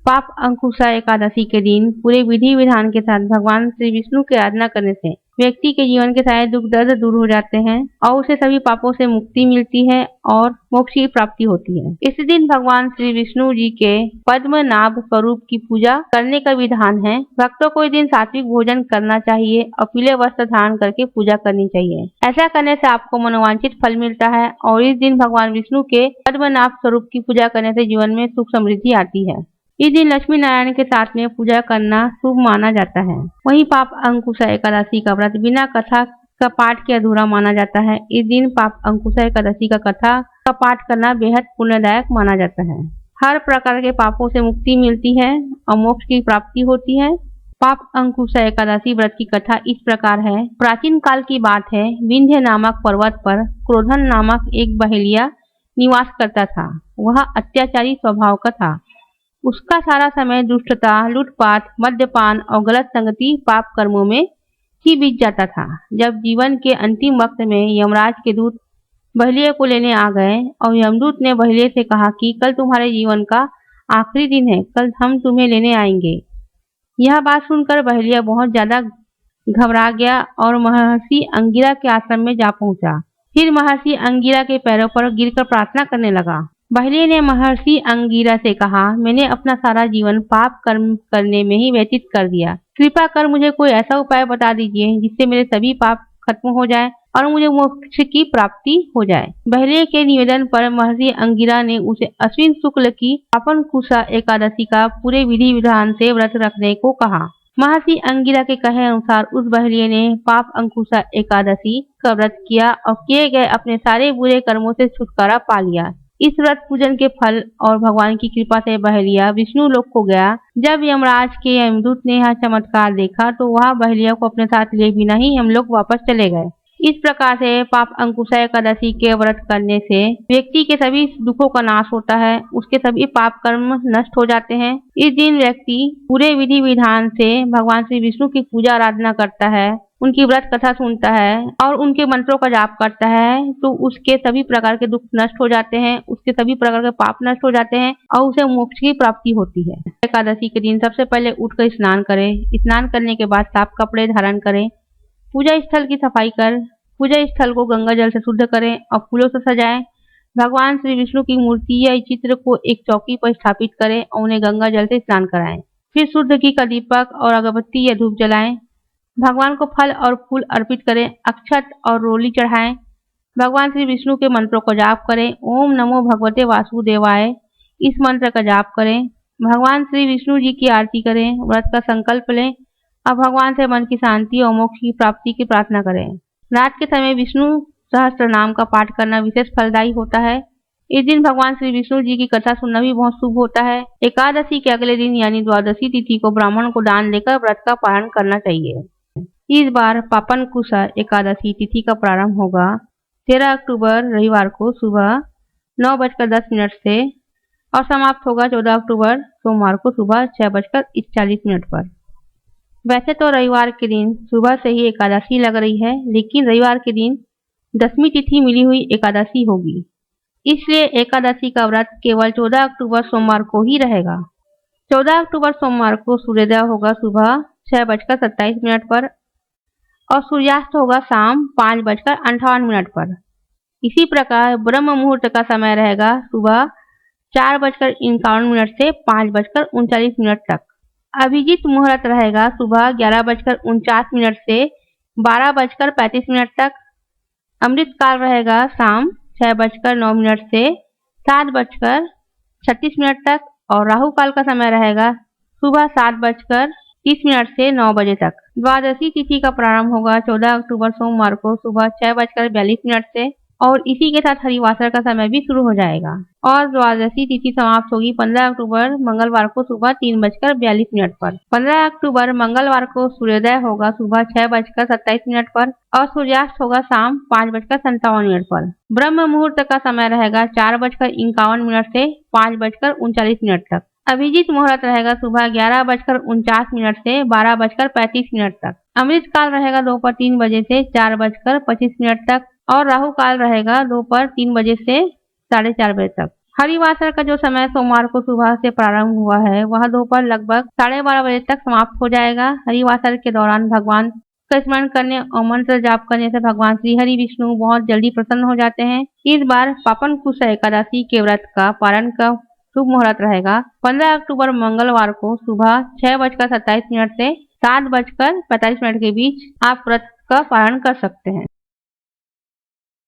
पाप अंकुशा एकादशी के दिन पूरे विधि विधान के साथ भगवान श्री विष्णु की आराधना करने से व्यक्ति के जीवन के सारे दुख दर्द दूर हो जाते हैं और उसे सभी पापों से मुक्ति मिलती है और मोक्ष की प्राप्ति होती है। इस दिन भगवान श्री विष्णु जी के पद्मनाभ स्वरूप की पूजा करने का विधान है। भक्तों को इस दिन सात्विक भोजन करना चाहिए और पीले वस्त्र धारण करके पूजा करनी चाहिए। ऐसा करने से आपको मनोवांछित फल मिलता है और इस दिन भगवान विष्णु के पद्मनाभ स्वरूप की पूजा करने से जीवन में सुख समृद्धि आती है। इस दिन लक्ष्मी नारायण के साथ में पूजा करना शुभ माना जाता है। वहीं पाप अंकुशा एकादशी का व्रत बिना कथा का पाठ के अधूरा माना जाता है। इस दिन पाप अंकुशा एकादशी का कथा का पाठ करना बेहद पुण्यदायक माना जाता है। हर प्रकार के पापों से मुक्ति मिलती है और मोक्ष की प्राप्ति होती है। पाप अंकुशा एकादशी व्रत की कथा इस प्रकार है। प्राचीन काल की बात है। विंध्य नामक पर्वत पर क्रोधन नामक एक बहेलिया निवास करता था। वह अत्याचारी स्वभाव का था। उसका सारा समय दुष्टता, लूटपाट, मद्यपान और गलत संगति पाप कर्मों में ही बीत जाता था। जब जीवन के अंतिम वक्त में यमराज के दूत बहेलिया को लेने आ गए और यमदूत ने बहेलिया से कहा कि कल तुम्हारे जीवन का आखिरी दिन है, कल हम तुम्हें लेने आएंगे। यह बात सुनकर बहेलिया बहुत ज्यादा घबरा गया और महर्षि अंगिरा के आश्रम में जा पहुंचा। फिर महर्षि अंगिरा के पैरों पर गिरकर प्रार्थना करने लगा। बहेलिया ने महर्षि अंगिरा से कहा, मैंने अपना सारा जीवन पाप कर्म करने में ही व्यतीत कर दिया। कृपा कर मुझे कोई ऐसा उपाय बता दीजिए जिससे मेरे सभी पाप खत्म हो जाए और मुझे मोक्ष की प्राप्ति हो जाए। बहेलिया के निवेदन पर महर्षि अंगिरा ने उसे अश्विन शुक्ल की पापंकुशा एकादशी का पूरे विधि विधान से व्रत रखने को कहा। महर्षि अंगिरा के कहे अनुसार उस बहेलिया ने पाप अंकुशा एकादशी का व्रत किया और किए गए अपने सारे बुरे कर्मों से छुटकारा पा लिया। इस व्रत पूजन के फल और भगवान की कृपा से बहेलिया विष्णु लोक को गया। जब यमराज के यमदूत ने यह चमत्कार देखा तो वह बहेलिया को अपने साथ लिए बिना ही यमलोक वापस चले गए। इस प्रकार से पाप अंकुशा एकादशी के व्रत करने से व्यक्ति के सभी दुखों का नाश होता है, उसके सभी पाप कर्म नष्ट हो जाते हैं। इस दिन व्यक्ति पूरे विधि विधान से भगवान श्री विष्णु की पूजा आराधना करता है, उनकी व्रत कथा सुनता है और उनके मंत्रों का जाप करता है तो उसके सभी प्रकार के दुख नष्ट हो जाते हैं, उसके सभी प्रकार के पाप नष्ट हो जाते हैं और उसे मोक्ष की प्राप्ति होती है। एकादशी के दिन सबसे पहले उठकर स्नान करें। स्नान करने के बाद साफ कपड़े धारण करें। पूजा स्थल की सफाई कर पूजा स्थल को गंगा जल से शुद्ध करें और फूलों से सजाएं। भगवान श्री विष्णु की मूर्ति या चित्र को एक चौकी पर स्थापित करें और उन्हें गंगा जल से स्नान कराएं। फिर शुद्ध घी का दीपक और अगरबत्ती या धूप जलाएं। भगवान को फल और फूल अर्पित करें, अक्षत और रोली चढ़ाएं। भगवान श्री विष्णु के मंत्रों को जाप करें। ओम नमो भगवते वासुदेवाय इस मंत्र का जाप करें। भगवान श्री विष्णु जी की आरती करें। व्रत का संकल्प लें और भगवान से मन की शांति और मोक्ष की प्राप्ति की प्रार्थना करें। रात के समय विष्णु सहस्त्र नाम का पाठ करना विशेष फलदायी होता है। इस दिन भगवान श्री विष्णु जी की कथा सुनना भी बहुत शुभ होता है। एकादशी के अगले दिन यानी द्वादशी तिथि को ब्राह्मण को दान देकर व्रत का पालन करना चाहिए। इस बार पापंकुशा एकादशी तिथि का प्रारंभ होगा 13 अक्टूबर रविवार को सुबह 9:10 से और समाप्त होगा 14 अक्टूबर सोमवार को सुबह 6:41 पर। वैसे तो रविवार के दिन सुबह से ही एकादशी लग रही है, लेकिन रविवार के दिन 10वीं तिथि मिली हुई एकादशी होगी, इसलिए एकादशी का व्रत केवल 14 अक्टूबर सोमवार को ही रहेगा। 14 अक्टूबर सोमवार को सूर्योदय होगा सुबह 6:27 पर और सूर्यास्त होगा शाम 5:58 पर। इसी प्रकार ब्रह्म मुहूर्त का समय रहेगा सुबह 4:51 से 5:39 तक। अभिजीत मुहूर्त रहेगा सुबह 11:49 से 12:35 तक। अमृत काल रहेगा शाम 6:09 से 7:36 तक और राहु काल का समय रहेगा सुबह 7:30 से 9 बजे तक। द्वादशी तिथि का प्रारंभ होगा 14 अक्टूबर सोमवार को सुबह 6:42 से और इसी के साथ हरिवासर का समय भी शुरू हो जाएगा और द्वादशी तिथि समाप्त होगी 15 अक्टूबर मंगलवार को सुबह 3:42 पर। 15 अक्टूबर मंगलवार को सूर्योदय होगा सुबह 6:27 पर और सूर्यास्त होगा शाम 5:57 पर। ब्रह्म मुहूर्त का समय रहेगा 4:51 से 5:39 तक। अभिजीत मुहूर्त रहेगा सुबह 11:49 से 12:35 तक। अमृत काल रहेगा दोपहर 3 बजे से 4:25 तक और राहु काल रहेगा दोपहर 3 बजे से 4:30 बजे तक। हरिवासर का जो समय सोमवार को सुबह से प्रारंभ हुआ है वह दोपहर लगभग 12:30 बजे तक समाप्त हो जाएगा। हरिवासर के दौरान भगवान का स्मरण करने और मंत्र जाप करने से भगवान श्री हरि विष्णु बहुत जल्दी प्रसन्न हो जाते हैं। इस बार पापन कुश एकादशी के व्रत का पारण का शुभ मुहूर्त रहेगा 15 अक्टूबर मंगलवार को सुबह 6:27 से 7:45 के बीच आप व्रत का पारण कर सकते हैं।